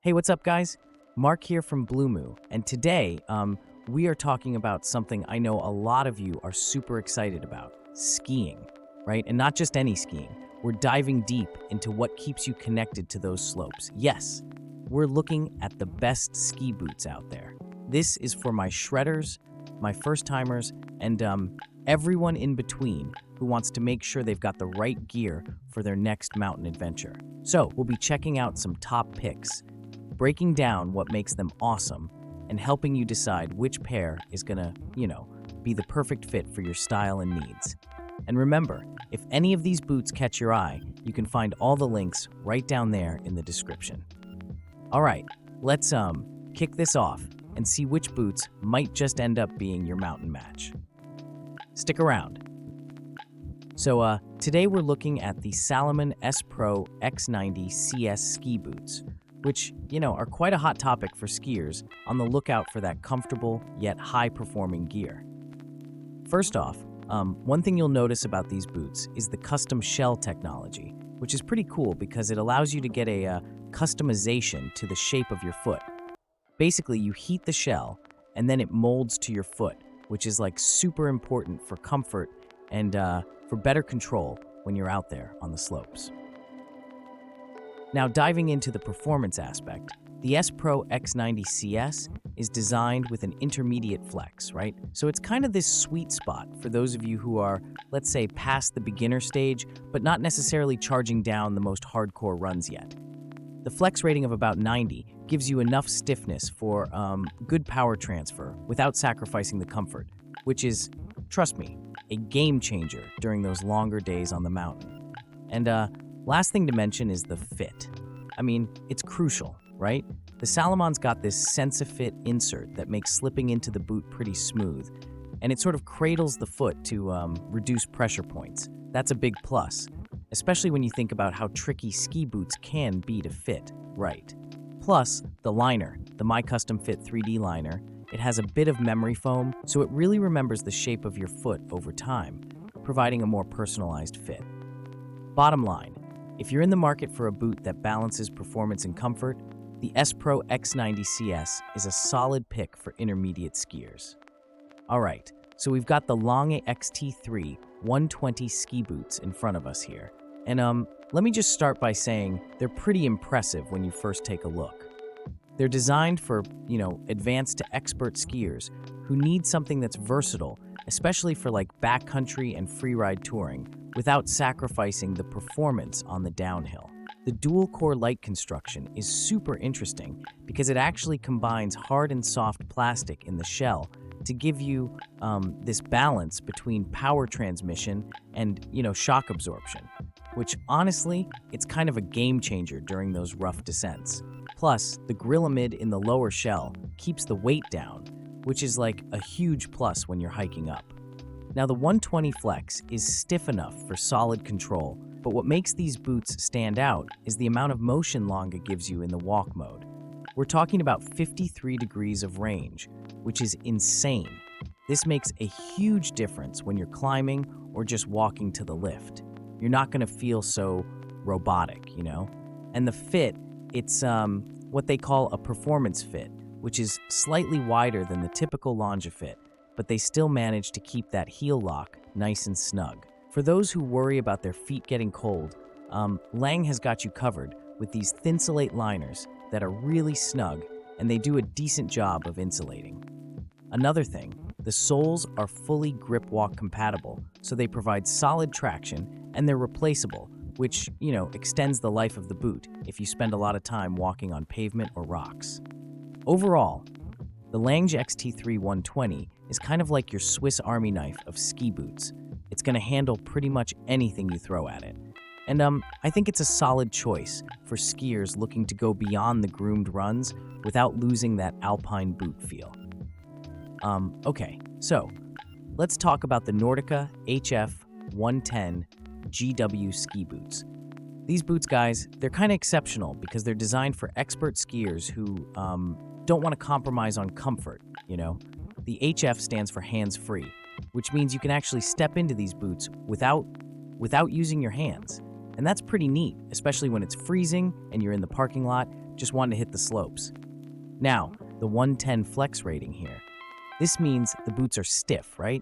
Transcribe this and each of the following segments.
Hey, what's up, guys? Mark here from Blumoo, and today, we are talking about something I know a lot of you are super excited about: skiing, right? And not just any skiing. We're diving deep into what keeps you connected to those slopes. Yes, we're looking at the best ski boots out there. This is for my shredders, my first-timers, and everyone in between who wants to make sure they've got the right gear for their next mountain adventure. So, we'll be checking out some top picks, breaking down what makes them awesome, and helping you decide which pair is gonna, be the perfect fit for your style and needs. And remember, if any of these boots catch your eye, you can find all the links right down there in the description. All right, let's kick this off and see which boots might just end up being your mountain match. Stick around. So today we're looking at the Salomon S Pro X90 CS ski boots, which, are quite a hot topic for skiers on the lookout for that comfortable yet high-performing gear. First off, one thing you'll notice about these boots is the custom shell technology, which is pretty cool because it allows you to get a customization to the shape of your foot. Basically, you heat the shell, and then it molds to your foot, which is like super important for comfort and for better control when you're out there on the slopes. Now, diving into the performance aspect, the S Pro X90 CS is designed with an intermediate flex, right? So it's kind of this sweet spot for those of you who are, let's say, past the beginner stage, but not necessarily charging down the most hardcore runs yet. The flex rating of about 90 gives you enough stiffness for good power transfer without sacrificing the comfort, which is, trust me, a game changer during those longer days on the mountain. And last thing to mention is the fit. I mean, it's crucial, right? The Salomon's got this Sense-A-Fit insert that makes slipping into the boot pretty smooth, and it sort of cradles the foot to reduce pressure points. That's a big plus, especially when you think about how tricky ski boots can be to fit right. Plus, the liner, the My Custom Fit 3D liner, it has a bit of memory foam, so it really remembers the shape of your foot over time, providing a more personalized fit. Bottom line, if you're in the market for a boot that balances performance and comfort, the S Pro X90 CS is a solid pick for intermediate skiers. All right, so we've got the Lange XT3 120 ski boots in front of us here. And let me just start by saying they're pretty impressive when you first take a look. They're designed for, advanced to expert skiers who need something that's versatile, especially for like backcountry and freeride touring, without sacrificing the performance on the downhill. The dual-core light construction is super interesting because it actually combines hard and soft plastic in the shell to give you this balance between power transmission and, shock absorption, which honestly, it's kind of a game changer during those rough descents. Plus, the Grillamid in the lower shell keeps the weight down, which is like a huge plus when you're hiking up. Now, the 120 Flex is stiff enough for solid control, but what makes these boots stand out is the amount of motion Lange gives you in the walk mode. We're talking about 53 degrees of range, which is insane. This makes a huge difference when you're climbing or just walking to the lift. You're not going to feel so robotic, And the fit, it's what they call a performance fit, which is slightly wider than the typical Lange fit, but they still manage to keep that heel lock nice and snug. For those who worry about their feet getting cold, Lange has got you covered with these Thinsulate liners that are really snug, and they do a decent job of insulating. Another thing, the soles are fully grip walk compatible, so they provide solid traction, and they're replaceable, which, extends the life of the boot if you spend a lot of time walking on pavement or rocks. Overall, the Lange XT3 120 is kind of like your Swiss Army knife of ski boots. It's going to handle pretty much anything you throw at it. And I think it's a solid choice for skiers looking to go beyond the groomed runs without losing that alpine boot feel. Okay, so let's talk about the Nordica HF 110 GW ski boots. These boots, guys, they're kind of exceptional because they're designed for expert skiers who don't want to compromise on comfort, The HF stands for hands-free, which means you can actually step into these boots without using your hands. And that's pretty neat, especially when it's freezing and you're in the parking lot just wanted to hit the slopes. Now, the 110 flex rating here. This means the boots are stiff, right?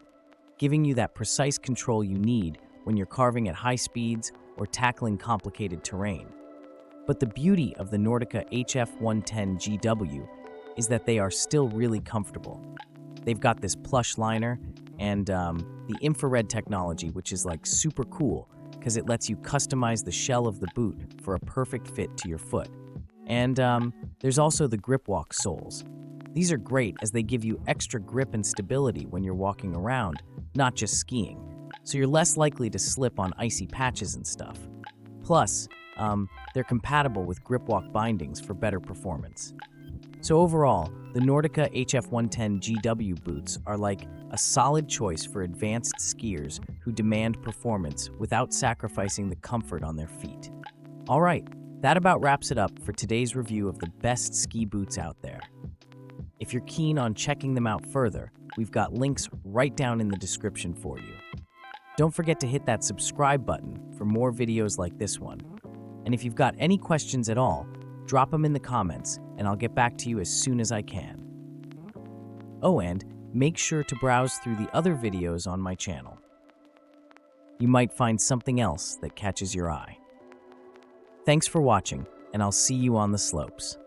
Giving you that precise control you need when you're carving at high speeds or tackling complicated terrain. But the beauty of the Nordica HF110 GW is that they are still really comfortable. They've got this plush liner and the infrared technology, which is like super cool because it lets you customize the shell of the boot for a perfect fit to your foot. And there's also the grip walk soles. These are great as they give you extra grip and stability when you're walking around, not just skiing. So you're less likely to slip on icy patches and stuff. Plus, they're compatible with grip walk bindings for better performance. So overall, the Nordica HF110 GW boots are like a solid choice for advanced skiers who demand performance without sacrificing the comfort on their feet. All right, that about wraps it up for today's review of the best ski boots out there. If you're keen on checking them out further, we've got links right down in the description for you. Don't forget to hit that subscribe button for more videos like this one. And if you've got any questions at all, drop them in the comments and I'll get back to you as soon as I can. Oh, and make sure to browse through the other videos on my channel. You might find something else that catches your eye. Thanks for watching, and I'll see you on the slopes.